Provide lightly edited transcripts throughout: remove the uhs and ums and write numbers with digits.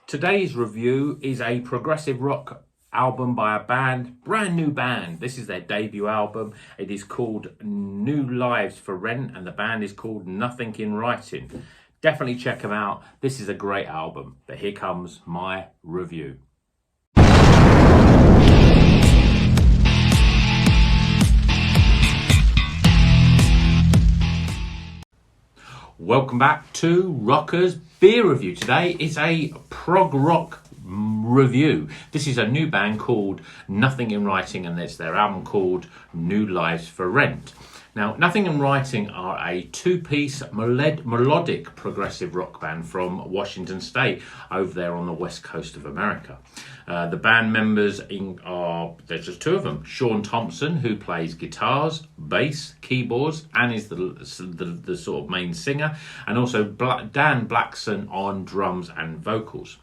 Today's review is a progressive rock album by a brand new band. This is their debut album. It is called New Lives for Rent and the band is called Nothing in Writing. Definitely check them out. This is a great album. But here comes my review. Welcome back to Rocker's Beer Review. Today is a prog rock review. This is a new band called Nothing in Writing and it's their album called New Lives for Rent. Now, Nothing in Writing are a two-piece melodic progressive rock band from Washington State over there on the west coast of America. The band members there's just two of them. Sean Thompson, who plays guitars, bass, keyboards, and is the sort of main singer, and also Dan Blackson on drums and vocals.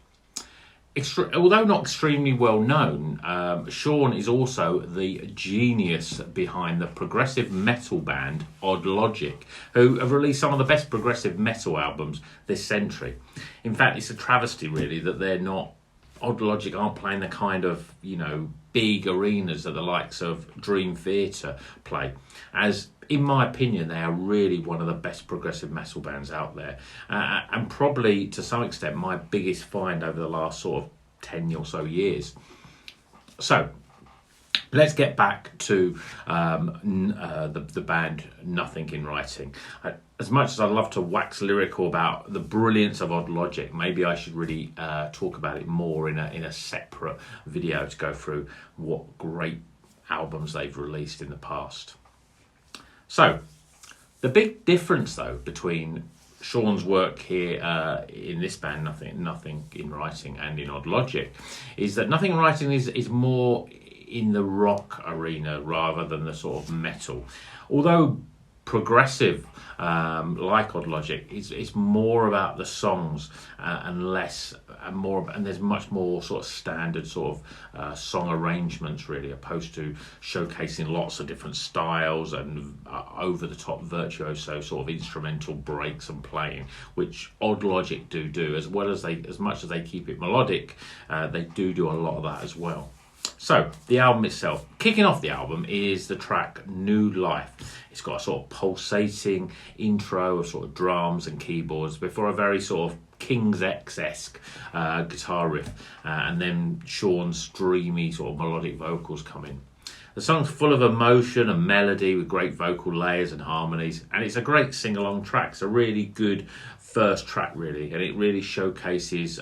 Although not extremely well known, Sean is also the genius behind the progressive metal band Odd Logic, who have released some of the best progressive metal albums this century. In fact, it's a travesty really that Odd Logic aren't playing the kind of, big arenas that the likes of Dream Theater play, as in my opinion, they are really one of the best progressive metal bands out there. And probably, to some extent, my biggest find over the last sort of 10 or so years. So, let's get back to the band Nothing in Writing. As much as I'd love to wax lyrical about the brilliance of Odd Logic, maybe I should really talk about it more in a separate video to go through what great albums they've released in the past. So, the big difference, though, between Sean's work here in this band, Nothing in Writing, and in Odd Logic, is that Nothing in Writing is more in the rock arena rather than the sort of metal. Although progressive, like Odd Logic, is more about the songs and there's much more sort of standard sort of song arrangements really, opposed to showcasing lots of different styles and over-the-top virtuoso sort of instrumental breaks and playing, which Odd Logic do as well as as much as they keep it melodic, they do a lot of that as well. So, the album itself. Kicking off the album is the track New Life. It's got a sort of pulsating intro of sort of drums and keyboards before a very sort of King's X-esque guitar riff, and then Sean's dreamy sort of melodic vocals come in. The song's full of emotion and melody with great vocal layers and harmonies, and it's a great sing-along track. It's a really good first track really, and it really showcases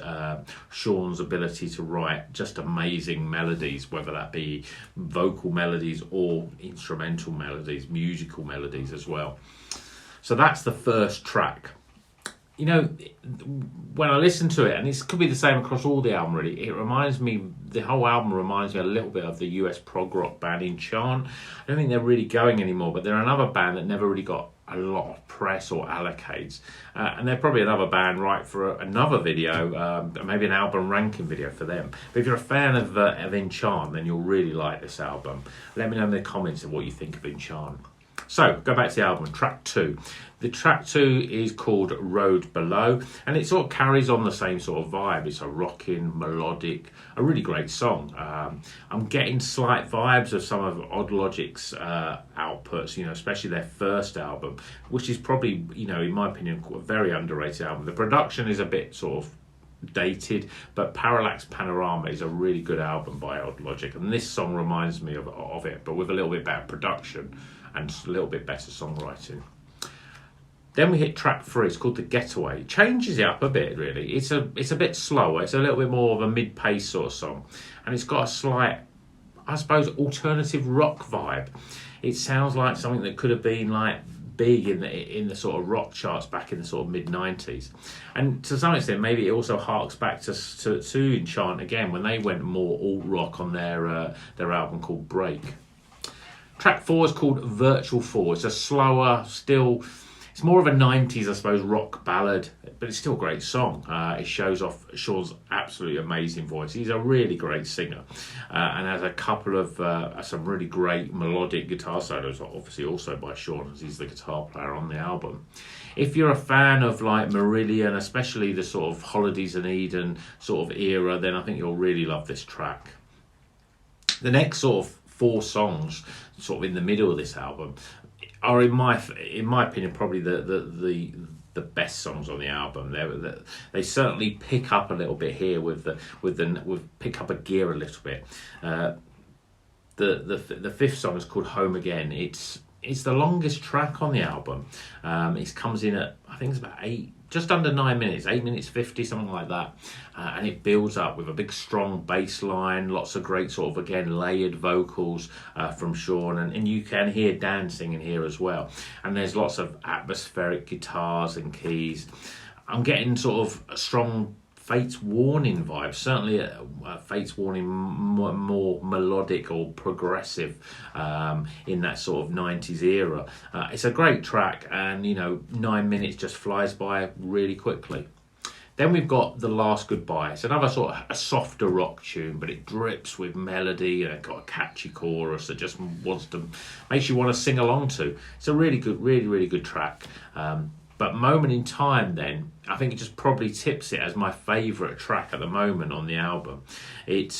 Sean's ability to write just amazing melodies, whether that be vocal melodies or instrumental melodies, musical melodies as well. So that's the first track. When I listen to it, and this could be the same across all the album really, the whole album reminds me a little bit of the US prog rock band Enchant. I don't think they're really going anymore, but they're another band that never really got a lot of press or allocates, and they're probably another band right for another video, maybe an album ranking video for them. But if you're a fan of Enchant, then you'll really like this album. Let me know in the comments of what you think of Enchant. So, go back to the album, track 2. The track 2 is called Road Below, and it sort of carries on the same sort of vibe. It's a rocking, melodic, a really great song. I'm getting slight vibes of some of Odd Logic's outputs, especially their first album, which is probably, in my opinion, a very underrated album. The production is a bit sort of dated, but Parallax Panorama is a really good album by Odd Logic, and this song reminds me of it, but with a little bit better production and a little bit better songwriting. Then we hit track 3. It's called The Getaway. It changes it up a bit really. It's a bit slower. It's a little bit more of a mid-pace sort of song, and it's got a slight, I suppose, alternative rock vibe. It sounds like something that could have been like big in the sort of rock charts back in the sort of mid-90s, and to some extent maybe it also harks back to Enchant again when they went more alt rock on their album called Break. Track 4 is called Virtual 4. It's a slower, still It's more of a 90s, I suppose, rock ballad, but it's still a great song. It shows off Sean's absolutely amazing voice. He's a really great singer, and has a couple of some really great melodic guitar solos, obviously also by Sean, as he's the guitar player on the album. If you're a fan of like Marillion, especially the sort of Holidays in Eden sort of era, then I think you'll really love this track. The next sort of 4 songs, sort of in the middle of this album, are in my opinion probably the best songs on the album. They certainly pick up a little bit here with pick up a gear a little bit. The 5th song is called Home Again. It's the longest track on the album. It comes in at, I think it's about just under 9 minutes, 8 minutes 50, something like that. And it builds up with a big strong bass line, lots of great sort of, again, layered vocals from Sean. And you can hear Dan singing here as well. And there's lots of atmospheric guitars and keys. I'm getting sort of a strong Fate's Warning vibe, certainly Fate's Warning more melodic or progressive in that sort of 90s era. It's a great track, and 9 minutes just flies by really quickly. Then we've got The Last Goodbye. It's another sort of a softer rock tune, but it drips with melody and it's got a catchy chorus that just makes you want to sing along to. It's a really good, really, really good track. But Moment in Time, then, I think it just probably tips it as my favourite track at the moment on the album. It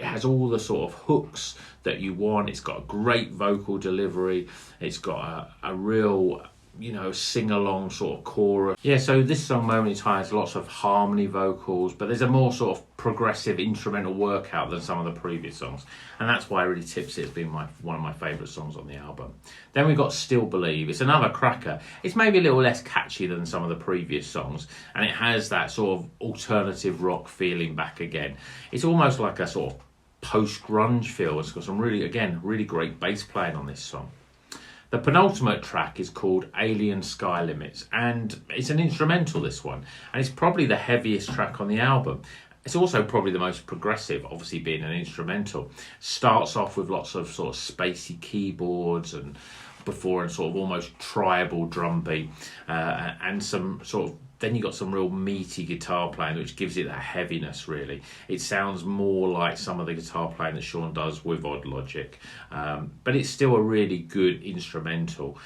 has all the sort of hooks that you want. It's got a great vocal delivery. It's got a real sing-along sort of chorus. Yeah, so this song, Moment in Time, has lots of harmony vocals, but there's a more sort of progressive instrumental workout than some of the previous songs. And that's why it really tips it as being one of my favourite songs on the album. Then we've got Still Believe. It's another cracker. It's maybe a little less catchy than some of the previous songs, and it has that sort of alternative rock feeling back again. It's almost like a sort of post-grunge feel. It's got some really great bass playing on this song. The penultimate track is called Alien Sky Limits, and it's an instrumental, this one, and it's probably the heaviest track on the album. It's also probably the most progressive, obviously being an instrumental. Starts off with lots of sort of spacey keyboards and sort of almost tribal drum beat, and some sort of, then you got some real meaty guitar playing, which gives it that heaviness, really. It sounds more like some of the guitar playing that Sean does with Odd Logic, but it's still a really good instrumental.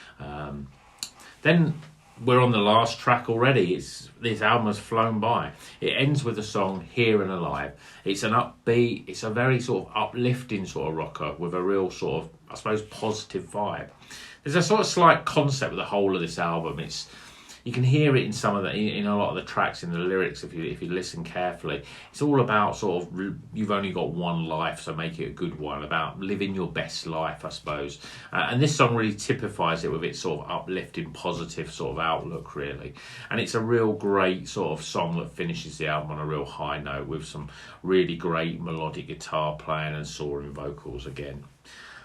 Then we're on the last track already. This album has flown by. It ends with the song Here and Alive. It's an upbeat, it's a very sort of uplifting sort of rocker with a real sort of, I suppose, positive vibe. There's a sort of slight concept with the whole of this album. You can hear it in a lot of the tracks, in the lyrics, if you listen carefully. It's all about sort of, you've only got one life, so make it a good one, about living your best life, I suppose. And this song really typifies it with its sort of uplifting, positive sort of outlook, really. And it's a real great sort of song that finishes the album on a real high note with some really great melodic guitar playing and soaring vocals again.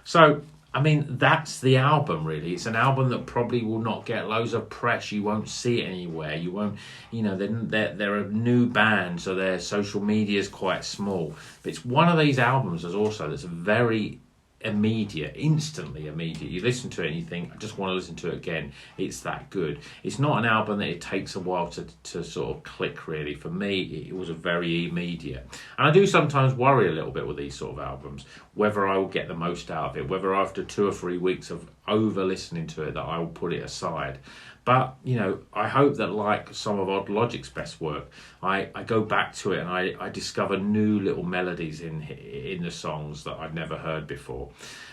So, I mean, that's the album, really. It's an album that probably will not get loads of press. You won't see it anywhere. You won't, they're a new band, so their social media is quite small. But it's one of these albums that's very immediate, instantly immediate. You listen to it and you think, I just want to listen to it again. It's that good. It's not an album that it takes a while to sort of click, really. For me, it was a very immediate. And I do sometimes worry a little bit with these sort of albums, whether I will get the most out of it, whether after 2 or 3 weeks of over listening to it that I will put it aside. But, I hope that, like some of Odd Logic's best work, I go back to it and I discover new little melodies in the songs that I've never heard before.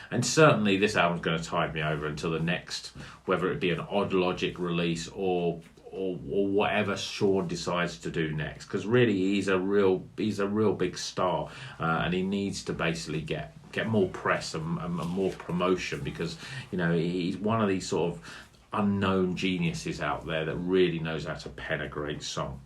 And certainly this album's going to tide me over until the next, whether it be an Odd Logic release or whatever Sean decides to do next. Because really, he's a real big star, and he needs to basically get more press and more promotion, because, he's one of these sort of unknown geniuses out there that really knows how to pen a great song.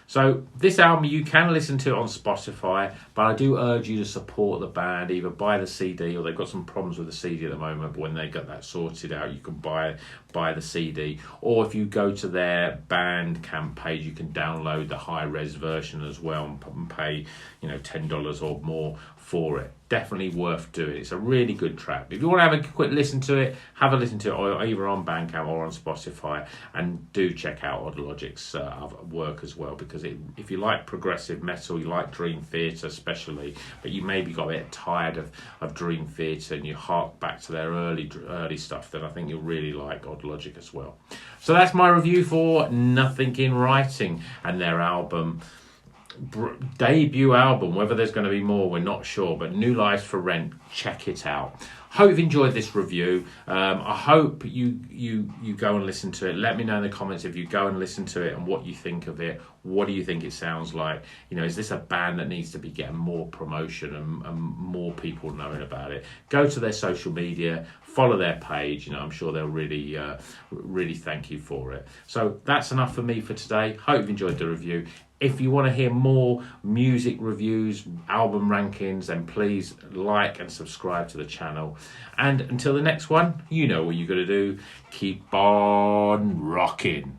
So this album, you can listen to it on Spotify, but I do urge you to support the band, either buy the CD, or they've got some problems with the CD at the moment, but when they get that sorted out, you can buy the CD, or if you go to their Bandcamp page, you can download the high-res version as well and pay $10 or more for it. definitely worth doing. It's a really good track. If you want to have a quick listen to it, have a listen to it either on Bandcamp or on Spotify, and do check out Odd Logic's work as well, because if you like progressive metal, you like Dream Theater especially, but you maybe got a bit tired of Dream Theater and you hark back to their early stuff, then I think you'll really like Odd Logic as well. So that's my review for Nothing in Writing and their debut album. Whether there's going to be more, we're not sure, but New Lives for Rent, check it out. Hope you've enjoyed this review. I hope you go and listen to it. Let me know in the comments if you go and listen to it and what you think of it. What do you think it sounds like? You know, is this a band that needs to be getting more promotion and more people knowing about it? Go to their social media, follow their page. You know, I'm sure they'll really thank you for it. So that's enough for me for today. Hope you've enjoyed the review. If you want to hear more music reviews, album rankings, then please like and subscribe to the channel. And until the next one, you know what you're going to do. Keep on rocking.